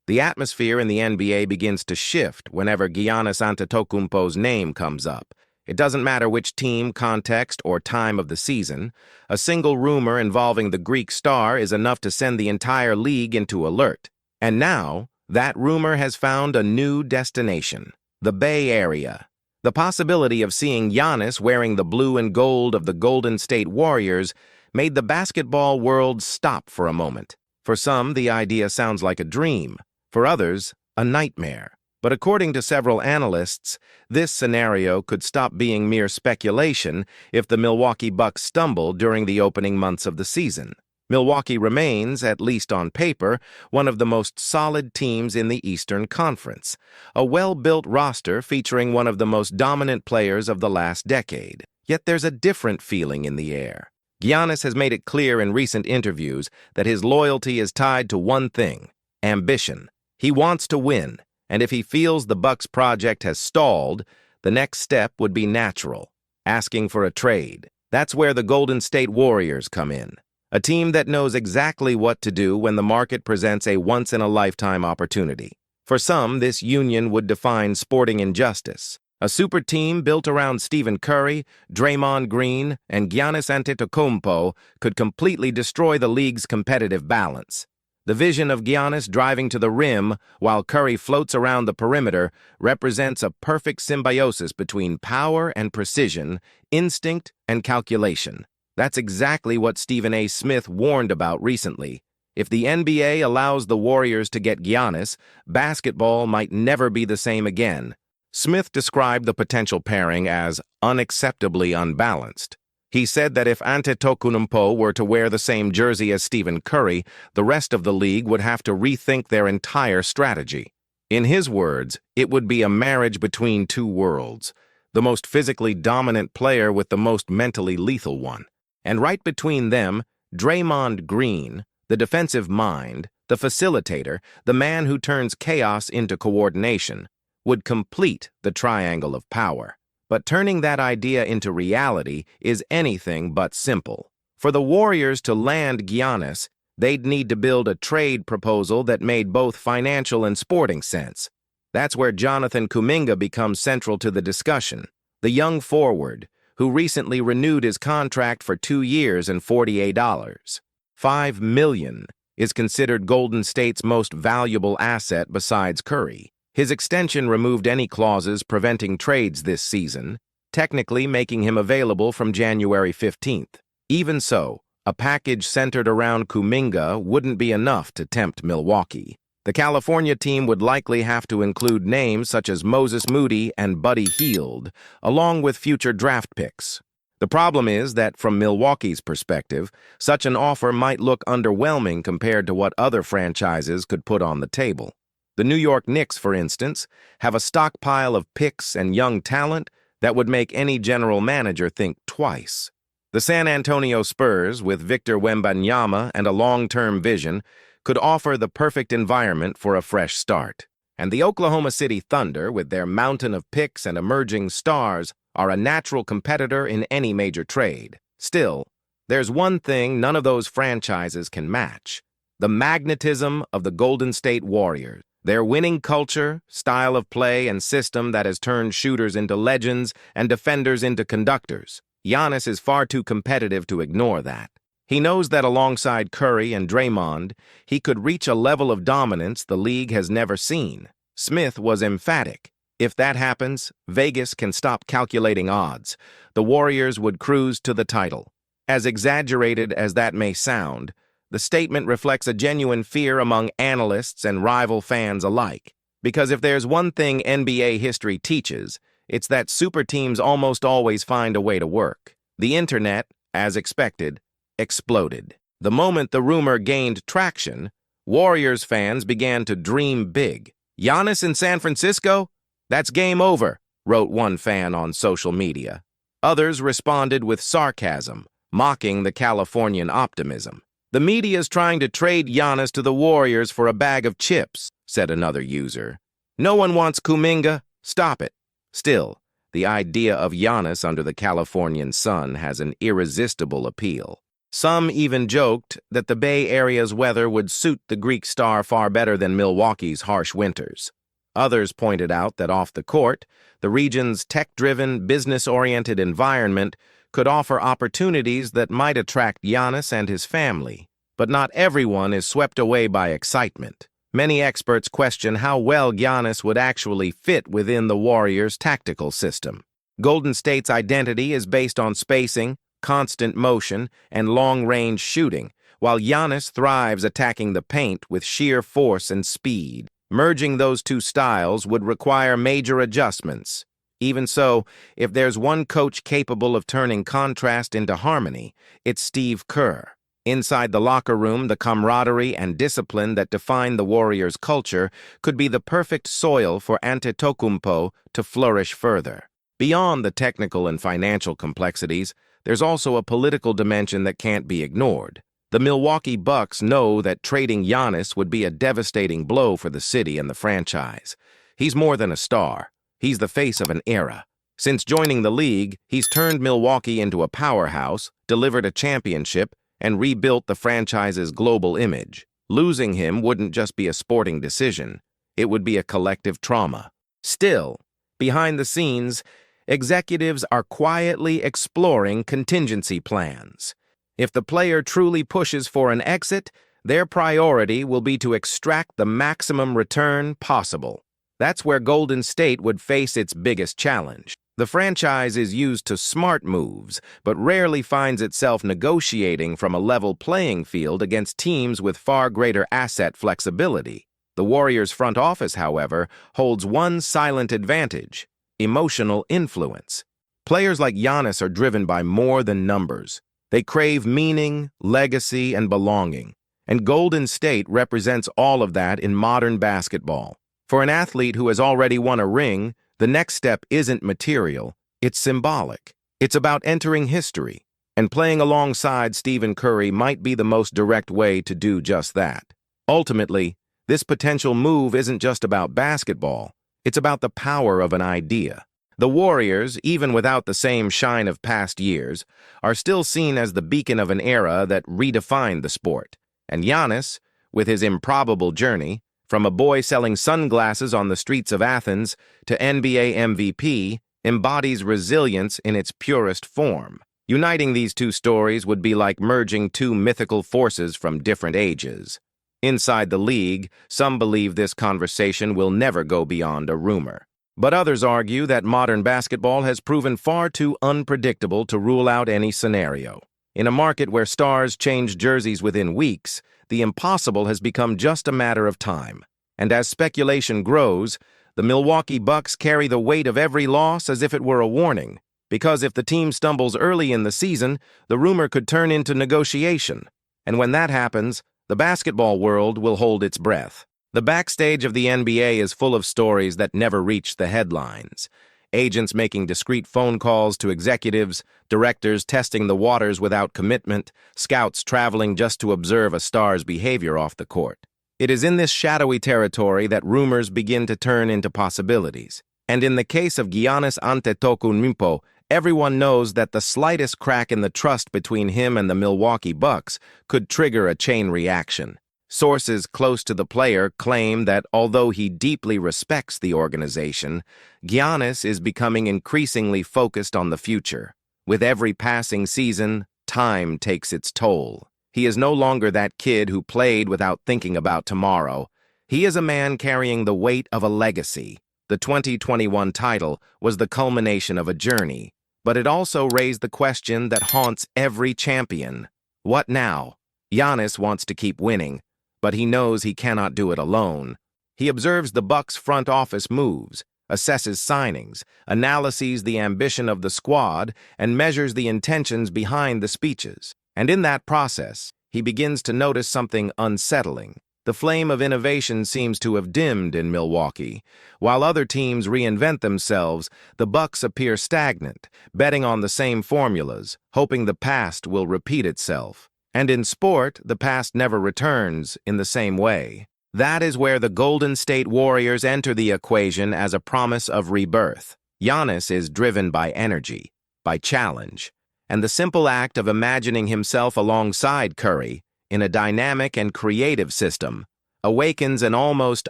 The atmosphere in the NBA begins to shift whenever Giannis Antetokounmpo's name comes up. It doesn't matter which team, context, or time of the season. A single rumor involving the Greek star is enough to send the entire league into alert. And now, that rumor has found a new destination: the Bay Area. The possibility of seeing Giannis wearing the blue and gold of the Golden State Warriors made the basketball world stop for a moment. For some, the idea sounds like a dream. For others, a nightmare. But according to several analysts, this scenario could stop being mere speculation if the Milwaukee Bucks stumble during the opening months of the season. Milwaukee remains, at least on paper, one of the most solid teams in the Eastern Conference, a well-built roster featuring one of the most dominant players of the last decade. Yet there's a different feeling in the air. Giannis has made it clear in recent interviews that his loyalty is tied to one thing: ambition. He wants to win, and if he feels the Bucks project has stalled, the next step would be natural: asking for a trade. That's where the Golden State Warriors come in. A team that knows exactly what to do when the market presents a once-in-a-lifetime opportunity. For some, this union would define sporting injustice. A super team built around Stephen Curry, Draymond Green, and Giannis Antetokounmpo could completely destroy the league's competitive balance. The vision of Giannis driving to the rim while Curry floats around the perimeter represents a perfect symbiosis between power and precision, instinct and calculation. That's exactly what Stephen A. Smith warned about recently. If the NBA allows the Warriors to get Giannis, basketball might never be the same again. Smith described the potential pairing as unacceptably unbalanced. He said that if Antetokounmpo were to wear the same jersey as Stephen Curry, the rest of the league would have to rethink their entire strategy. In his words, it would be a marriage between two worlds, the most physically dominant player with the most mentally lethal one. And right between them, Draymond Green, the defensive mind, the facilitator, the man who turns chaos into coordination, would complete the triangle of power. But turning that idea into reality is anything but simple. For the Warriors to land Giannis, they'd need to build a trade proposal that made both financial and sporting sense. That's where Jonathan Kuminga becomes central to the discussion. The young forward, who recently renewed his contract for 2 years and $48.5 million, is considered Golden State's most valuable asset besides Curry. His extension removed any clauses preventing trades this season, technically making him available from January 15th. Even so, a package centered around Kuminga wouldn't be enough to tempt Milwaukee. The California team would likely have to include names such as Moses Moody and Buddy Hield, along with future draft picks. The problem is that, from Milwaukee's perspective, such an offer might look underwhelming compared to what other franchises could put on the table. The New York Knicks, for instance, have a stockpile of picks and young talent that would make any general manager think twice. The San Antonio Spurs, with Victor Wembanyama and a long-term vision, could offer the perfect environment for a fresh start. And the Oklahoma City Thunder, with their mountain of picks and emerging stars, are a natural competitor in any major trade. Still, there's one thing none of those franchises can match: the magnetism of the Golden State Warriors. Their winning culture, style of play, and system that has turned shooters into legends and defenders into conductors. Giannis is far too competitive to ignore that. He knows that alongside Curry and Draymond, he could reach a level of dominance the league has never seen. Smith was emphatic. If that happens, Vegas can stop calculating odds. The Warriors would cruise to the title. As exaggerated as that may sound, the statement reflects a genuine fear among analysts and rival fans alike. Because if there's one thing NBA history teaches, it's that super teams almost always find a way to work. The internet, as expected, exploded. The moment the rumor gained traction, Warriors fans began to dream big. "Giannis in San Francisco? That's game over," wrote one fan on social media. Others responded with sarcasm, mocking the Californian optimism. "The media's trying to trade Giannis to the Warriors for a bag of chips," said another user. "No one wants Kuminga. Stop it." Still, the idea of Giannis under the Californian sun has an irresistible appeal. Some even joked that the Bay Area's weather would suit the Greek star far better than Milwaukee's harsh winters. Others pointed out that off the court, the region's tech-driven, business-oriented environment could offer opportunities that might attract Giannis and his family. But not everyone is swept away by excitement. Many experts question how well Giannis would actually fit within the Warriors' tactical system. Golden State's identity is based on spacing, constant motion, and long-range shooting, while Giannis thrives attacking the paint with sheer force and speed. Merging those two styles would require major adjustments. Even so, if there's one coach capable of turning contrast into harmony, it's Steve Kerr. Inside the locker room, the camaraderie and discipline that define the Warriors' culture could be the perfect soil for Antetokounmpo to flourish further. Beyond the technical and financial complexities, there's also a political dimension that can't be ignored. The Milwaukee Bucks know that trading Giannis would be a devastating blow for the city and the franchise. He's more than a star. He's the face of an era. Since joining the league, he's turned Milwaukee into a powerhouse, delivered a championship, and rebuilt the franchise's global image. Losing him wouldn't just be a sporting decision. It would be a collective trauma. Still, behind the scenes, executives are quietly exploring contingency plans. If the player truly pushes for an exit, their priority will be to extract the maximum return possible. That's where Golden State would face its biggest challenge. The franchise is used to smart moves, but rarely finds itself negotiating from a level playing field against teams with far greater asset flexibility. The Warriors' front office, however, holds one silent advantage: emotional influence. Players like Giannis are driven by more than numbers. They crave meaning, legacy, and belonging, and Golden State represents all of that in modern basketball. For an athlete who has already won a ring, the next step isn't material, it's symbolic. It's about entering history, and playing alongside Stephen Curry might be the most direct way to do just that. Ultimately, this potential move isn't just about basketball, it's about the power of an idea. The Warriors, even without the same shine of past years, are still seen as the beacon of an era that redefined the sport. And Giannis, with his improbable journey, from a boy selling sunglasses on the streets of Athens to NBA MVP, embodies resilience in its purest form. Uniting these two stories would be like merging two mythical forces from different ages. Inside the league, some believe this conversation will never go beyond a rumor. But others argue that modern basketball has proven far too unpredictable to rule out any scenario. In a market where stars change jerseys within weeks, the impossible has become just a matter of time. And as speculation grows, the Milwaukee Bucks carry the weight of every loss as if it were a warning. Because if the team stumbles early in the season, the rumor could turn into negotiation. And when that happens, the basketball world will hold its breath. The backstage of the NBA is full of stories that never reach the headlines. Agents making discreet phone calls to executives, directors testing the waters without commitment, scouts traveling just to observe a star's behavior off the court. It is in this shadowy territory that rumors begin to turn into possibilities. And in the case of Giannis Antetokounmpo, everyone knows that the slightest crack in the trust between him and the Milwaukee Bucks could trigger a chain reaction. Sources close to the player claim that although he deeply respects the organization, Giannis is becoming increasingly focused on the future. With every passing season, time takes its toll. He is no longer that kid who played without thinking about tomorrow. He is a man carrying the weight of a legacy. The 2021 title was the culmination of a journey, but it also raised the question that haunts every champion. What now? Giannis wants to keep winning, but he knows he cannot do it alone. He observes the Bucks' front office moves, assesses signings, analyses the ambition of the squad, and measures the intentions behind the speeches. And in that process, he begins to notice something unsettling. The flame of innovation seems to have dimmed in Milwaukee. While other teams reinvent themselves, the Bucks appear stagnant, betting on the same formulas, hoping the past will repeat itself. And in sport, the past never returns in the same way. That is where the Golden State Warriors enter the equation as a promise of rebirth. Giannis is driven by energy, by challenge, and the simple act of imagining himself alongside Curry in a dynamic and creative system awakens an almost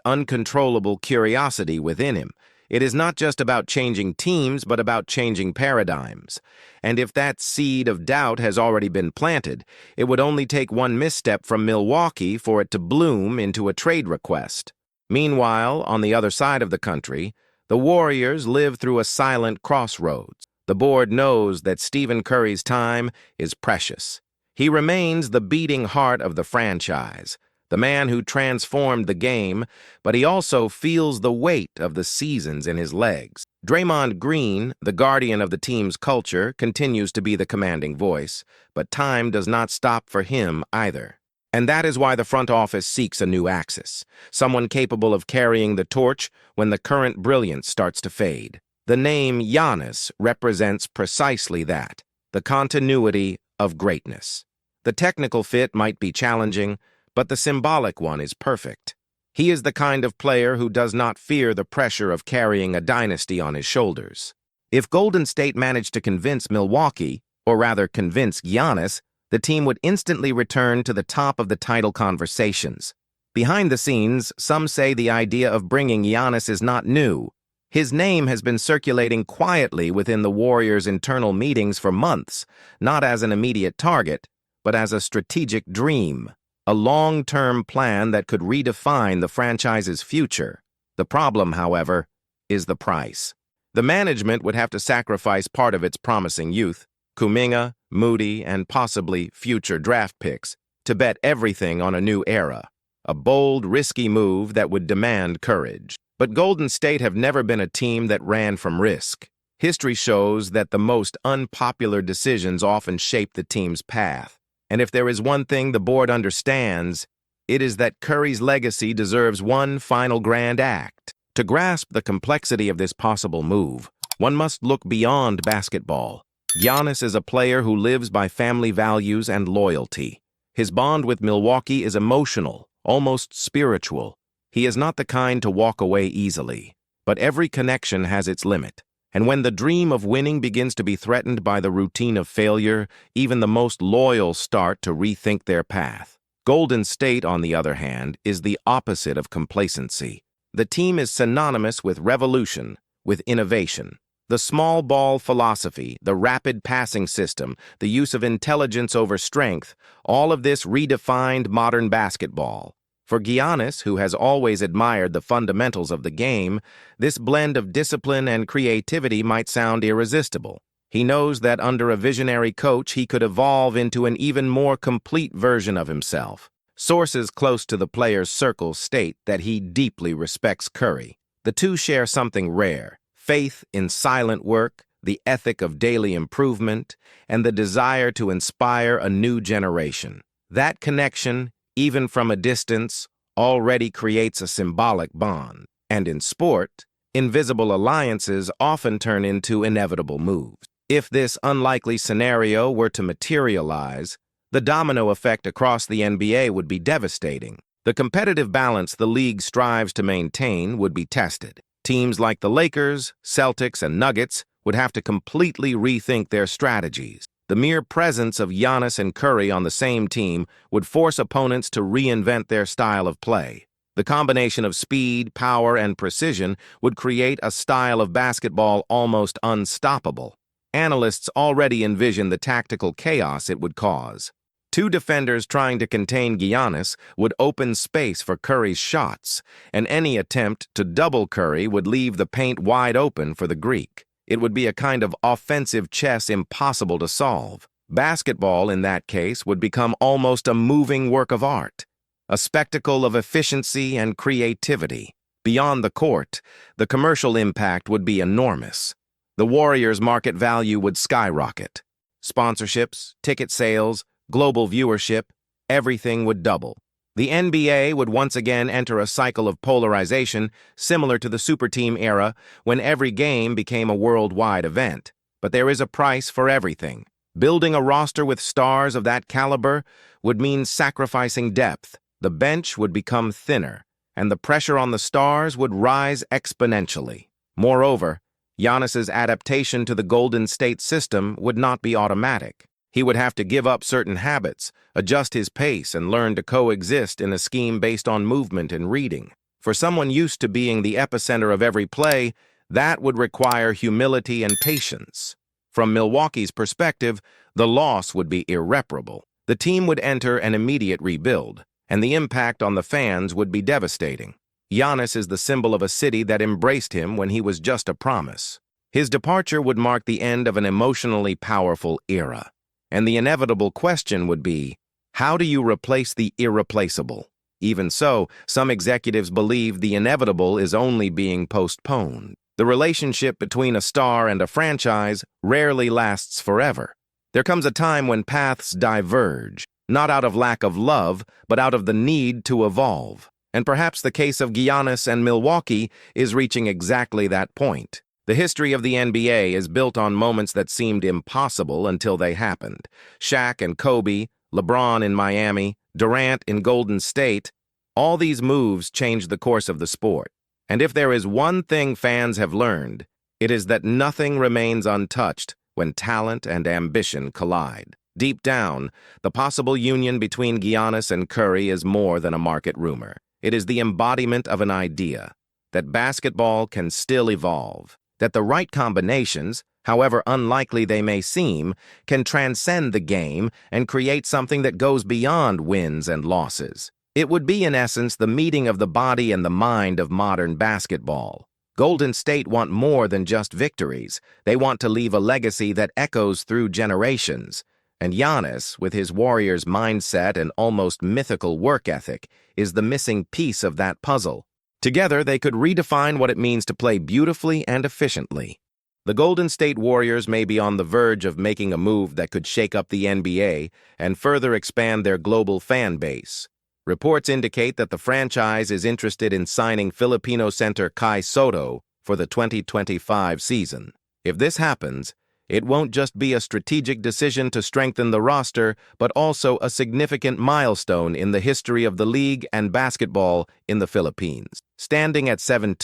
uncontrollable curiosity within him. It is not just about changing teams, but about changing paradigms. And if that seed of doubt has already been planted, it would only take one misstep from Milwaukee for it to bloom into a trade request. Meanwhile, on the other side of the country, the Warriors live through a silent crossroads. The board knows that Stephen Curry's time is precious. He remains the beating heart of the franchise, the man who transformed the game, but he also feels the weight of the seasons in his legs. Draymond Green, the guardian of the team's culture, continues to be the commanding voice, but time does not stop for him either. And that is why the front office seeks a new axis, someone capable of carrying the torch when the current brilliance starts to fade. The name Giannis represents precisely that, the continuity of greatness. The technical fit might be challenging, but the symbolic one is perfect. He is the kind of player who does not fear the pressure of carrying a dynasty on his shoulders. If Golden State managed to convince Milwaukee, or rather convince Giannis, the team would instantly return to the top of the title conversations. Behind the scenes, some say the idea of bringing Giannis is not new. His name has been circulating quietly within the Warriors' internal meetings for months, not as an immediate target, but as a strategic dream, a long-term plan that could redefine the franchise's future. The problem, however, is the price. The management would have to sacrifice part of its promising youth, Kuminga, Moody, and possibly future draft picks, to bet everything on a new era, a bold, risky move that would demand courage. But Golden State have never been a team that ran from risk. History shows that the most unpopular decisions often shape the team's path. And if there is one thing the board understands, it is that Curry's legacy deserves one final grand act. To grasp the complexity of this possible move, one must look beyond basketball. Giannis is a player who lives by family values and loyalty. His bond with Milwaukee is emotional, almost spiritual. He is not the kind to walk away easily, but every connection has its limit. And when the dream of winning begins to be threatened by the routine of failure, even the most loyal start to rethink their path. Golden State, on the other hand, is the opposite of complacency. The team is synonymous with revolution, with innovation. The small ball philosophy, the rapid passing system, the use of intelligence over strength, all of this redefined modern basketball. For Giannis, who has always admired the fundamentals of the game, this blend of discipline and creativity might sound irresistible. He knows that under a visionary coach, he could evolve into an even more complete version of himself. Sources close to the player's circle state that he deeply respects Curry. The two share something rare: faith in silent work, the ethic of daily improvement, and the desire to inspire a new generation. That connection, even from a distance, already creates a symbolic bond. And in sport, invisible alliances often turn into inevitable moves. If this unlikely scenario were to materialize, the domino effect across the NBA would be devastating. The competitive balance the league strives to maintain would be tested. Teams like the Lakers, Celtics, and Nuggets would have to completely rethink their strategies. The mere presence of Giannis and Curry on the same team would force opponents to reinvent their style of play. The combination of speed, power, and precision would create a style of basketball almost unstoppable. Analysts already envision the tactical chaos it would cause. Two defenders trying to contain Giannis would open space for Curry's shots, and any attempt to double Curry would leave the paint wide open for the Greek. It would be a kind of offensive chess impossible to solve. Basketball, in that case, would become almost a moving work of art, a spectacle of efficiency and creativity. Beyond the court, the commercial impact would be enormous. The Warriors' market value would skyrocket. Sponsorships, ticket sales, global viewership, everything would double. The NBA would once again enter a cycle of polarization similar to the superteam era when every game became a worldwide event. But there is a price for everything. Building a roster with stars of that caliber would mean sacrificing depth. The bench would become thinner, and the pressure on the stars would rise exponentially. Moreover, Giannis's adaptation to the Golden State system would not be automatic. He would have to give up certain habits, adjust his pace, and learn to coexist in a scheme based on movement and reading. For someone used to being the epicenter of every play, that would require humility and patience. From Milwaukee's perspective, the loss would be irreparable. The team would enter an immediate rebuild, and the impact on the fans would be devastating. Giannis is the symbol of a city that embraced him when he was just a promise. His departure would mark the end of an emotionally powerful era. And the inevitable question would be, how do you replace the irreplaceable? Even so, some executives believe the inevitable is only being postponed. The relationship between a star and a franchise rarely lasts forever. There comes a time when paths diverge, not out of lack of love, but out of the need to evolve. And perhaps the case of Giannis and Milwaukee is reaching exactly that point. The history of the NBA is built on moments that seemed impossible until they happened. Shaq and Kobe, LeBron in Miami, Durant in Golden State, all these moves changed the course of the sport. And if there is one thing fans have learned, it is that nothing remains untouched when talent and ambition collide. Deep down, the possible union between Giannis and Curry is more than a market rumor. It is the embodiment of an idea that basketball can still evolve, that the right combinations, however unlikely they may seem, can transcend the game and create something that goes beyond wins and losses. It would be, in essence, the meeting of the body and the mind of modern basketball. Golden State want more than just victories. They want to leave a legacy that echoes through generations. And Giannis, with his Warriors' mindset and almost mythical work ethic, is the missing piece of that puzzle. Together, they could redefine what it means to play beautifully and efficiently. The Golden State Warriors may be on the verge of making a move that could shake up the NBA and further expand their global fan base. Reports indicate that the franchise is interested in signing Filipino center Sotto for the 2025 season. If this happens, it won't just be a strategic decision to strengthen the roster, but also a significant milestone in the history of the league and basketball in the Philippines. Standing at 7'2",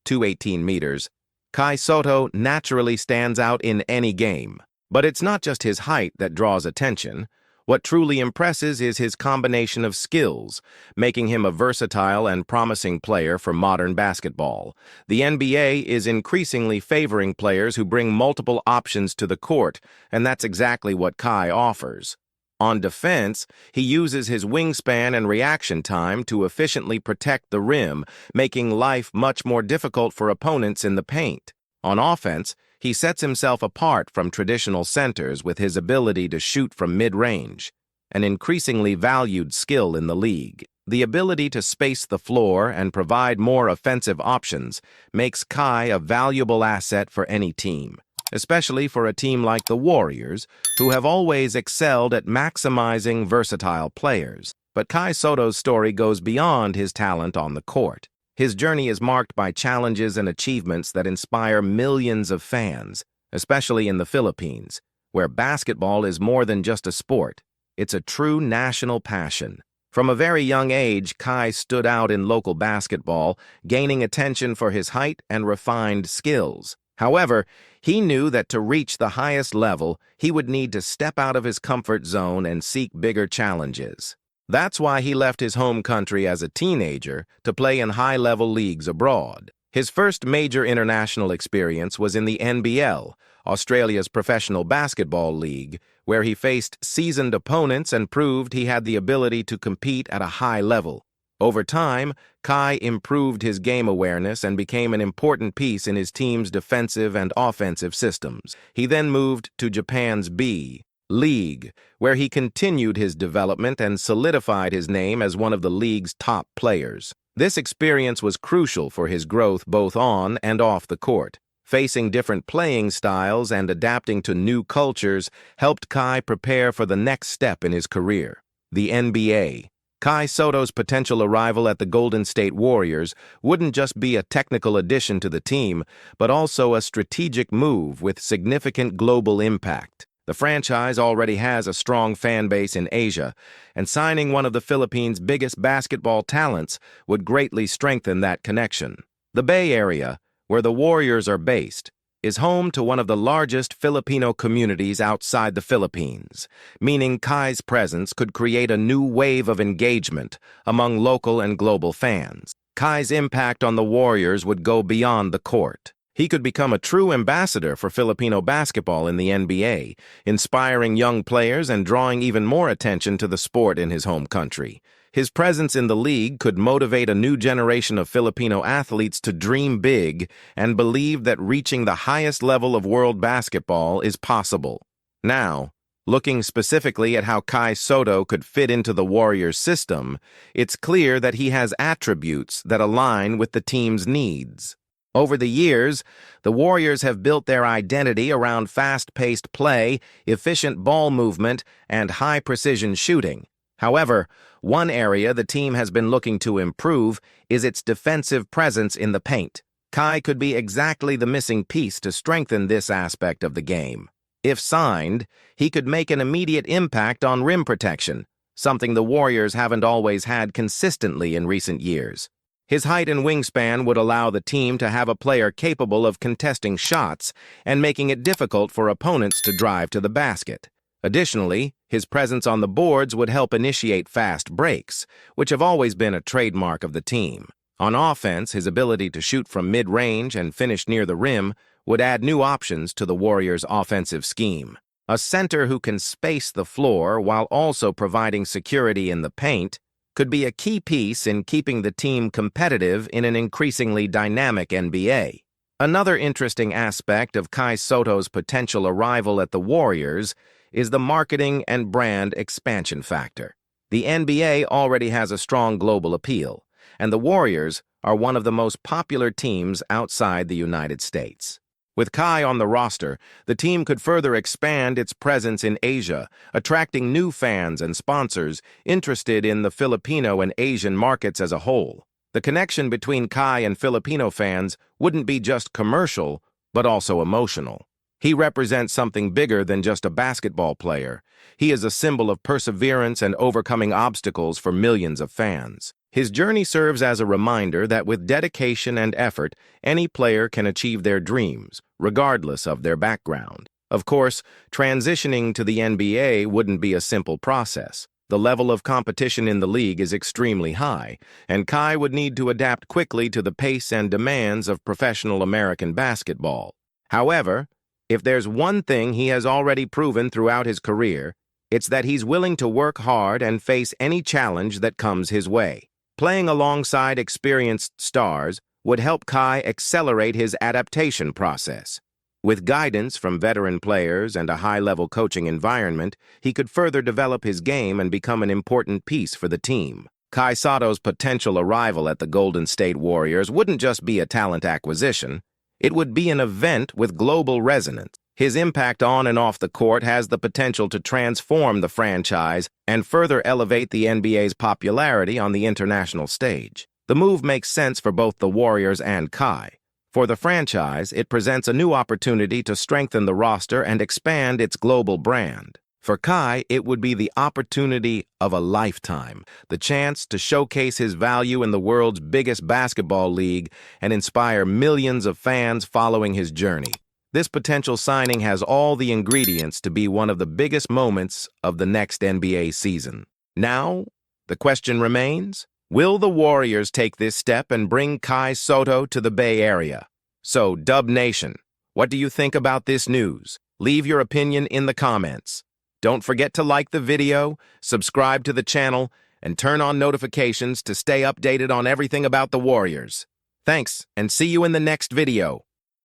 218 meters, Sotto naturally stands out in any game. But it's not just his height that draws attention. What truly impresses is his combination of skills, making him a versatile and promising player for modern basketball. The NBA is increasingly favoring players who bring multiple options to the court, and that's exactly what Kai offers. On defense, he uses his wingspan and reaction time to efficiently protect the rim, making life much more difficult for opponents in the paint. On offense, he sets himself apart from traditional centers with his ability to shoot from mid-range, an increasingly valued skill in the league. The ability to space the floor and provide more offensive options makes Kai a valuable asset for any team, especially for a team like the Warriors, who have always excelled at maximizing versatile players. But Sotto's story goes beyond his talent on the court. His journey is marked by challenges and achievements that inspire millions of fans, especially in the Philippines, where basketball is more than just a sport. It's a true national passion. From a very young age, Kai stood out in local basketball, gaining attention for his height and refined skills. However, he knew that to reach the highest level, he would need to step out of his comfort zone and seek bigger challenges. That's why he left his home country as a teenager to play in high-level leagues abroad. His first major international experience was in the NBL, Australia's professional basketball league, where he faced seasoned opponents and proved he had the ability to compete at a high level. Over time, Kai improved his game awareness and became an important piece in his team's defensive and offensive systems. He then moved to Japan's B League, where he continued his development and solidified his name as one of the league's top players. This experience was crucial for his growth both on and off the court. Facing different playing styles and adapting to new cultures helped Kai prepare for the next step in his career, the NBA. Sotto's potential arrival at the Golden State Warriors wouldn't just be a technical addition to the team, but also a strategic move with significant global impact. The franchise already has a strong fan base in Asia, and signing one of the Philippines' biggest basketball talents would greatly strengthen that connection. The Bay Area, where the Warriors are based, is home to one of the largest Filipino communities outside the Philippines, meaning Kai's presence could create a new wave of engagement among local and global fans. Kai's impact on the Warriors would go beyond the court. He could become a true ambassador for Filipino basketball in the NBA, inspiring young players and drawing even more attention to the sport in his home country. His presence in the league could motivate a new generation of Filipino athletes to dream big and believe that reaching the highest level of world basketball is possible. Now, looking specifically at how Kai Sotto could fit into the Warriors' system, it's clear that he has attributes that align with the team's needs. Over the years, the Warriors have built their identity around fast-paced play, efficient ball movement, and high-precision shooting. However, one area the team has been looking to improve is its defensive presence in the paint. Kai could be exactly the missing piece to strengthen this aspect of the game. If signed, he could make an immediate impact on rim protection, something the Warriors haven't always had consistently in recent years. His height and wingspan would allow the team to have a player capable of contesting shots and making it difficult for opponents to drive to the basket. Additionally, his presence on the boards would help initiate fast breaks, which have always been a trademark of the team. On offense, his ability to shoot from mid-range and finish near the rim would add new options to the Warriors' offensive scheme. A center who can space the floor while also providing security in the paint could be a key piece in keeping the team competitive in an increasingly dynamic NBA. Another interesting aspect of Kai Sotto's potential arrival at the Warriors is the marketing and brand expansion factor. The NBA already has a strong global appeal, and the Warriors are one of the most popular teams outside the United States. With Kai on the roster, the team could further expand its presence in Asia, attracting new fans and sponsors interested in the Filipino and Asian markets as a whole. The connection between Kai and Filipino fans wouldn't be just commercial, but also emotional. He represents something bigger than just a basketball player. He is a symbol of perseverance and overcoming obstacles for millions of fans. His journey serves as a reminder that with dedication and effort, any player can achieve their dreams, regardless of their background. Of course, transitioning to the NBA wouldn't be a simple process. The level of competition in the league is extremely high, and Kai would need to adapt quickly to the pace and demands of professional American basketball. However, if there's one thing he has already proven throughout his career, it's that he's willing to work hard and face any challenge that comes his way. Playing alongside experienced stars would help Kai accelerate his adaptation process. With guidance from veteran players and a high-level coaching environment, he could further develop his game and become an important piece for the team. Kai Sotto's potential arrival at the Golden State Warriors wouldn't just be a talent acquisition. It would be an event with global resonance. His impact on and off the court has the potential to transform the franchise and further elevate the NBA's popularity on the international stage. The move makes sense for both the Warriors and Kai. For the franchise, it presents a new opportunity to strengthen the roster and expand its global brand. For Kai, it would be the opportunity of a lifetime, the chance to showcase his value in the world's biggest basketball league and inspire millions of fans following his journey. This potential signing has all the ingredients to be one of the biggest moments of the next NBA season. Now, the question remains, will the Warriors take this step and bring Kai Sotto to the Bay Area? So, Dub Nation, what do you think about this news? Leave your opinion in the comments. Don't forget to like the video, subscribe to the channel, and turn on notifications to stay updated on everything about the Warriors. Thanks, and see you in the next video.